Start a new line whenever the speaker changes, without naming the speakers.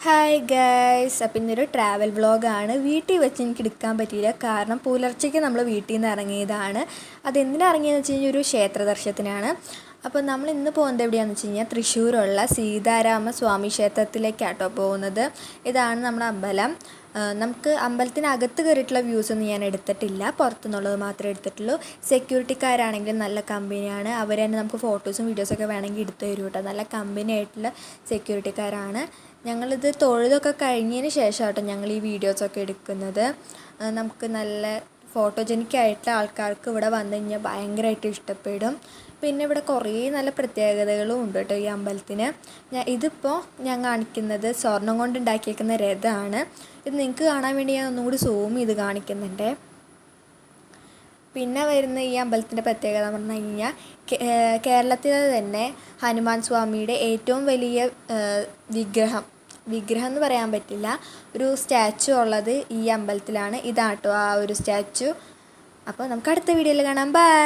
Hi guys, അപ്പം ഇന്നൊരു travel വ്ളോഗാണ്. വീട്ടിൽ വെച്ച് എനിക്ക് എടുക്കാൻ പറ്റിയില്ല, കാരണം പുലർച്ചയ്ക്ക് നമ്മൾ വീട്ടിൽ നിന്ന് ഇറങ്ങിയതാണ്. അതെന്തിനാണ് ഇറങ്ങിയതെന്ന് വെച്ച് കഴിഞ്ഞാൽ ഒരു ക്ഷേത്ര ദർശനത്തിനാണ്. അപ്പോൾ നമ്മൾ ഇന്ന് പോകുന്നത് എവിടെയാണെന്ന് വെച്ച് കഴിഞ്ഞാൽ തൃശ്ശൂരുള്ള സീതാരാമ സ്വാമി ക്ഷേത്രത്തിലേക്കാട്ടോ പോകുന്നത്. ഇതാണ് നമ്മുടെ അമ്പലം. നമുക്ക് അമ്പലത്തിനകത്ത് കയറിയിട്ടുള്ള വ്യൂസൊന്നും ഞാൻ എടുത്തിട്ടില്ല, പുറത്തുനിന്നുള്ളത് മാത്രമേ എടുത്തിട്ടുള്ളൂ. സെക്യൂരിറ്റിക്കാരാണെങ്കിലും നല്ല കമ്പനിയാണ്. അവർ തന്നെ നമുക്ക് ഫോട്ടോസും വീഡിയോസൊക്കെ വേണമെങ്കിൽ എടുത്തു തരും കേട്ടോ. നല്ല കമ്പനി ആയിട്ടുള്ള സെക്യൂരിറ്റിക്കാരാണ്. ഞങ്ങളിത് തൊഴുതൊക്കെ കഴിഞ്ഞതിന് ശേഷം കേട്ടോ ഞങ്ങൾ ഈ വീഡിയോസൊക്കെ എടുക്കുന്നത്. നമുക്ക് നല്ല ഫോട്ടോജനിക്കായിട്ടുള്ള ആൾക്കാർക്ക് ഇവിടെ വന്നു കഴിഞ്ഞാൽ ഭയങ്കരമായിട്ട് ഇഷ്ടപ്പെടും. പിന്നെ ഇവിടെ കുറേ നല്ല പ്രത്യേകതകളും ഉണ്ട് കേട്ടോ ഈ അമ്പലത്തിന്. ഇതിപ്പോൾ ഞാൻ കാണിക്കുന്നത് സ്വർണം കൊണ്ട് ഉണ്ടാക്കിയേക്കുന്ന രഥമാണ്. ഇത് നിങ്ങൾക്ക് കാണാൻ വേണ്ടി ഞാൻ ഒന്നുകൂടി സൂം ചെയ്ത് കാണിക്കുന്നുണ്ട്. പിന്നെ വരുന്ന ഈ അമ്പലത്തിൻ്റെ പ്രത്യേകത എന്ന് പറഞ്ഞു കഴിഞ്ഞാൽ കേരളത്തിലെ തന്നെ ഹനുമാൻ സ്വാമിയുടെ ഏറ്റവും വലിയ വിഗ്രഹം എന്ന് പറയാൻ പറ്റില്ല, ഒരു സ്റ്റാച്ചു ഉള്ളത് ഈ അമ്പലത്തിലാണ്. ഇതാട്ടോ ആ ഒരു സ്റ്റാച്ചു. അപ്പോൾ നമുക്ക് അടുത്ത വീഡിയോയിൽ കാണാം. ബൈ.